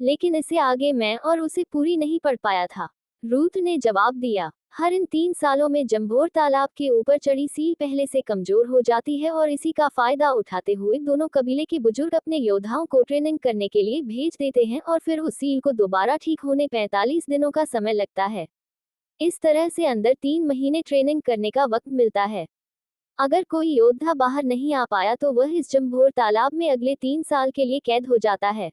लेकिन इससे आगे मैं और उसे पूरी नहीं पढ़ पाया था। रुद्र ने जवाब दिया। हर इन 3 सालों में जम्भोर तालाब के ऊपर चढ़ी सील पहले से कमजोर हो जाती है, और इसी का फायदा उठाते हुए दोनों कबीले के बुजुर्ग अपने योद्धाओं को ट्रेनिंग करने के लिए भेज देते हैं, और फिर उस सील को दोबारा ठीक होने 45 दिनों का समय लगता है। इस तरह से अंदर 3 महीने ट्रेनिंग करने का वक्त मिलता है। अगर कोई योद्धा बाहर नहीं आ पाया तो वह इस जम्भोर तालाब में अगले 3 साल के लिए कैद हो जाता है।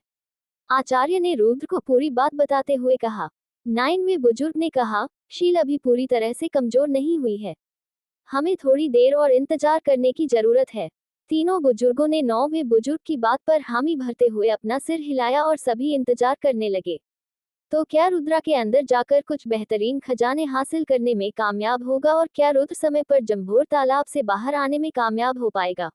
आचार्य ने रुद्र को पूरी बात बताते हुए कहा। 9वें बुजुर्ग ने कहा, शील अभी पूरी तरह से कमजोर नहीं हुई है। हमें थोड़ी देर और इंतजार करने की जरूरत है। तीनों बुजुर्गों ने 9वें बुजुर्ग की बात पर हामी भरते हुए अपना सिर हिलाया और सभी इंतजार करने लगे। तो क्या रुद्रा के अंदर जाकर कुछ बेहतरीन खजाने हासिल करने में कामयाब होगा, और क्या रुद्र समय पर जम्भोर तालाब से बाहर आने में कामयाब हो पाएगा?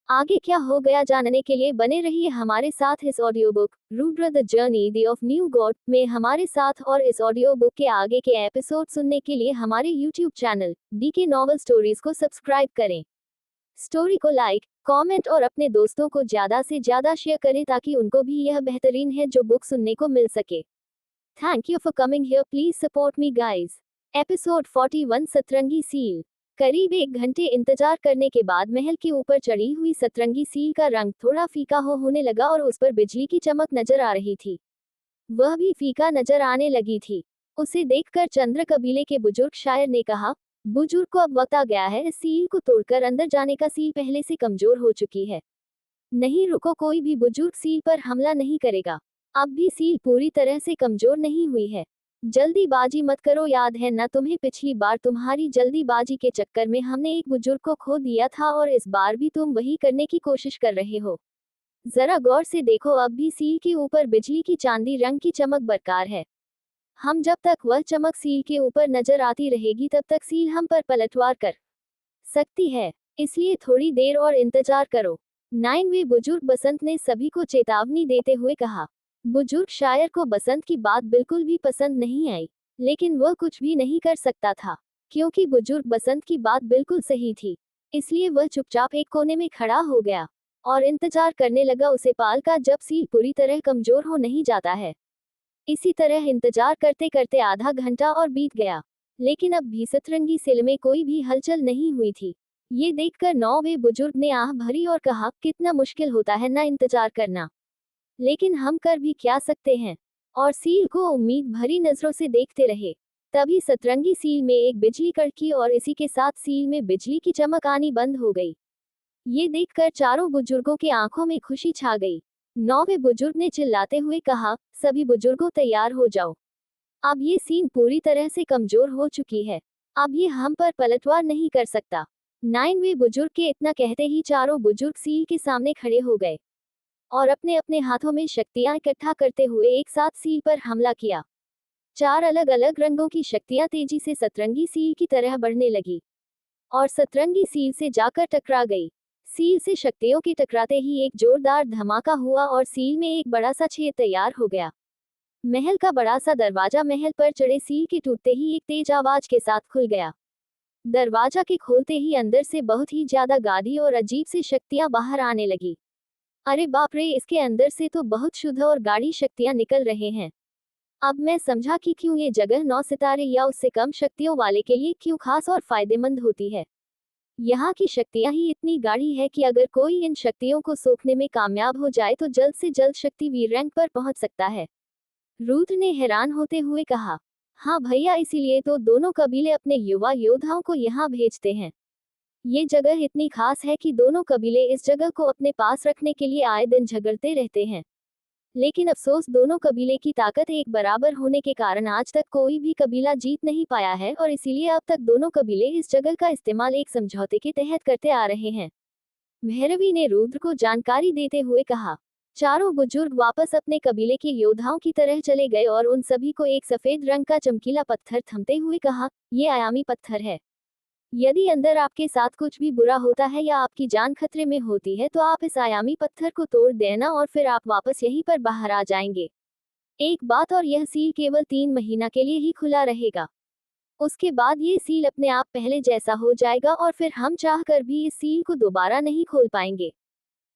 आगे क्या हो गया जानने के लिए बने रहिए हमारे साथ इस audio book Rudra the journey the of new God में हमारे साथ, और इस ऑडियो बुक के आगे के एपिसोड सुनने के लिए हमारे YouTube channel DK novel stories को सब्सक्राइब करें। स्टोरी को लाइक, कमेंट और अपने दोस्तों को ज्यादा से ज्यादा शेयर करें ताकि उनको भी यह बेहतरीन है जो बुक सुनने को मिल सके। Thank you for coming here, please support me guys. Episode 41 सतरंगी सील। करीब 1 घंटे इंतजार करने के बाद महल के ऊपर चढ़ी हुई सतरंगी सील का रंग थोड़ा फीका होने लगा और उस पर बिजली की चमक नजर आ रही थी। वह भी फीका नजर आने लगी थी। उसे देखकर चंद्र कबीले के बुजुर्ग शायर ने कहा, बुजुर्ग को अब वक्त आ गया है, इस सील को तोड़कर अंदर जाने का। सील पहले से कमजोर हो चुकी है। नहीं रुको, कोई भी बुजुर्ग सील पर हमला नहीं करेगा। अब भी सील पूरी तरह से कमजोर नहीं हुई है। जल्दीबाजी मत करो, याद है ना तुम्हें पिछली बार तुम्हारी जल्दीबाजी के चक्कर में हमने एक बुजुर्ग को खो दिया था, और इस बार भी तुम वही करने की कोशिश कर रहे हो। जरा गौर से देखो, अब भी सील के ऊपर बिजली की चांदी रंग की चमक बरकरार है। हम जब तक वह चमक सील के ऊपर नजर आती रहेगी तब तक सील हम पर पलटवार कर सकती है, इसलिए थोड़ी देर और इंतजार करो। 9वें बुजुर्ग बसंत ने सभी को चेतावनी देते हुए कहा। बुजुर्ग शायर को बसंत की बात बिल्कुल भी पसंद नहीं आई, लेकिन वह कुछ भी नहीं कर सकता था, क्योंकि बुजुर्ग बसंत की बात बिल्कुल सही थी। इसलिए वह चुपचाप एक कोने में खड़ा हो गया और इंतजार करने लगा उसे पाल का, जब सील पूरी तरह कमजोर हो नहीं जाता है। इसी तरह इंतजार करते करते आधा घंटा और बीत गया, लेकिन अब भी सतरंगी सील में कोई भी हलचल नहीं हुई थी। ये देखकर 9वें बुजुर्ग ने आह भरी और कहा, कितना मुश्किल होता है ना इंतजार करना, लेकिन हम कर भी क्या सकते हैं। और सील को उम्मीद भरी नजरों से देखते रहे। तभी सतरंगी सील में एक बिजली कड़की और इसी के साथ सील में बिजली की चमक आनी बंद हो गई। ये देखकर चारों बुजुर्गों की आंखों में खुशी छा गई। 9वें बुजुर्ग ने चिल्लाते हुए कहा, सभी बुजुर्गों तैयार हो जाओ। अब ये सील पूरी तरह से कमजोर हो चुकी है। अब ये हम पर पलटवार नहीं कर सकता। 9वें बुजुर्ग के इतना कहते ही चारों बुजुर्ग सील के सामने खड़े हो गए और अपने अपने हाथों में शक्तियां इकट्ठा करते हुए एक साथ सील पर हमला किया। 4 अलग अलग रंगों की शक्तियां तेजी से सतरंगी सील की तरह बढ़ने लगी और सतरंगी सील से जाकर टकरा गई। सील से शक्तियों के टकराते ही एक जोरदार धमाका हुआ और सील में एक बड़ा सा छेद तैयार हो गया। महल का बड़ा सा दरवाजा महल पर चढ़े सील के टूटते ही एक तेज आवाज के साथ खुल गया। दरवाजा के खोलते ही अंदर से बहुत ही ज्यादा गाढ़ी और अजीब सी शक्तियां बाहर आने लगी। अरे बाप रे, इसके अंदर से तो बहुत शुद्ध और गाढ़ी शक्तियां निकल रहे हैं। अब मैं समझा कि क्यों ये जगह 9 सितारे या उससे कम शक्तियों वाले के लिए क्यों खास और फायदेमंद होती है। यहाँ की शक्तियां ही इतनी गाढ़ी है कि अगर कोई इन शक्तियों को सोखने में कामयाब हो जाए तो जल्द से जल्द शक्ति वीर रैंक पर पहुंच सकता है। रुद्र ने हैरान होते हुए कहा, हाँ भैया, इसीलिए तो दोनों कबीले अपने युवा योद्धाओं को यहाँ भेजते हैं। ये जगह इतनी खास है कि दोनों कबीले इस जगह को अपने पास रखने के लिए आए दिन झगड़ते रहते हैं। लेकिन अफसोस दोनों कबीले की ताकत एक बराबर होने के कारण आज तक कोई भी कबीला जीत नहीं पाया है और इसीलिए अब तक दोनों कबीले इस जगह का इस्तेमाल एक समझौते के तहत करते आ रहे हैं। भैरवी ने रुद्र को जानकारी देते हुए कहा। चारों बुजुर्ग वापस अपने कबीले के योद्धाओं की तरह चले गए और उन सभी को एक सफेद रंग का चमकीला पत्थर थमते हुए कहा, ये आयामी पत्थर है। यदि अंदर आपके साथ कुछ भी बुरा होता है या आपकी जान खतरे में होती है तो आप इस आयामी पत्थर को तोड़ देना और फिर आप वापस यहीं पर बाहर आ जाएंगे। एक बात और, यह सील केवल 3 महीना के लिए ही खुला रहेगा। उसके बाद ये सील अपने आप पहले जैसा हो जाएगा और फिर हम चाहकर भी इस सील को दोबारा नहीं खोल पाएंगे।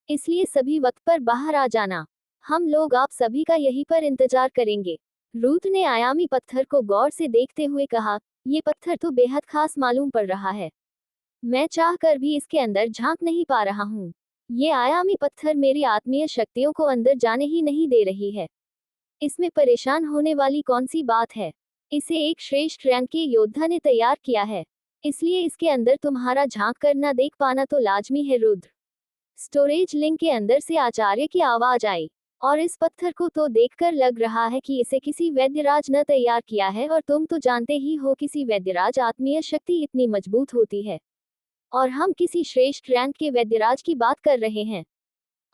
इसलिए सभी वक्त पर बाहर आ जाना। हम लोग आप सभी का यहीं पर इंतजार करेंगे। रुद्र ने आयामी पत्थर को गौर से देखते हुए कहा, ये पत्थर तो बेहद खास मालूम पड़ रहा है। मैं चाहकर भी इसके अंदर झांक नहीं पा रहा हूँ। ये आयामी पत्थर मेरी आत्मीय शक्तियों को अंदर जाने ही नहीं दे रही है। इसमें परेशान होने वाली कौन सी बात है? इसे एक श्रेष्ठ रैंक के योद्धा ने तैयार किया है, इसलिए इसके अंदर तुम्हारा झांक कर न देख पाना तो लाजमी है। रुद्र, स्टोरेज लिंक के अंदर से आचार्य की आवाज आई, और इस पत्थर को तो देखकर लग रहा है कि इसे किसी वैद्यराज ने तैयार किया है और तुम तो जानते ही हो किसी वैद्यराज आत्मीय शक्ति इतनी मजबूत होती है, और हम किसी श्रेष्ठ रैंक के वैद्यराज की बात कर रहे हैं।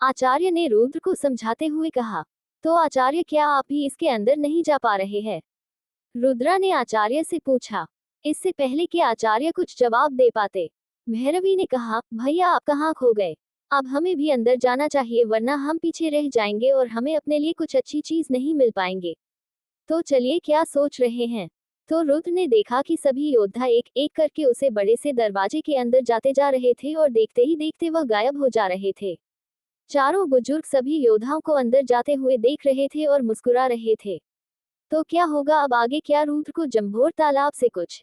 आचार्य ने रुद्र को समझाते हुए कहा। तो आचार्य, क्या आप भी इसके अंदर नहीं जा पा रहे हैं? रुद्रा ने आचार्य से पूछा। इससे पहले कि आचार्य कुछ जवाब दे पाते, भैरवी ने कहा, भैया आप कहाँ खो गए? अब हमें भी अंदर जाना चाहिए वरना हम पीछे रह जाएंगे और हमें अपने लिए कुछ अच्छी चीज नहीं मिल पाएंगे। तो चलिए, क्या सोच रहे हैं? तो रुद्र ने देखा कि सभी योद्धा एक एक करके उसे बड़े से दरवाजे के अंदर जाते जा रहे थे और देखते ही देखते वह गायब हो जा रहे थे। चारों बुजुर्ग सभी योद्धाओं को अंदर जाते हुए देख रहे थे और मुस्कुरा रहे थे। तो क्या होगा अब आगे? क्या रुद्र को जम्भोर तालाब से कुछ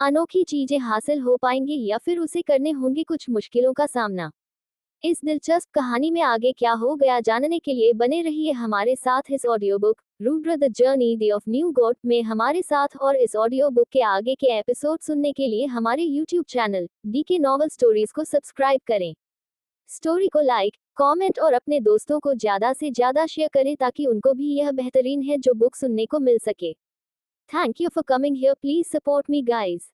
अनोखी चीजें हासिल हो पाएंगी या फिर उसे करने होंगे कुछ मुश्किलों का सामना? इस दिलचस्प कहानी में आगे क्या हो गया जानने के लिए बने रहिए हमारे साथ इस audio book Rudra the journey the of new God में हमारे साथ, और इस ऑडियो बुक के आगे के एपिसोड सुनने के लिए हमारे YouTube channel DK novel stories को सब्सक्राइब करें। स्टोरी को लाइक, कमेंट और अपने दोस्तों को ज्यादा से ज्यादा शेयर करें ताकि उनको भी यह बेहतरीन है जो बुक सुनने को मिल सके। Thank you for coming here, please support me guys.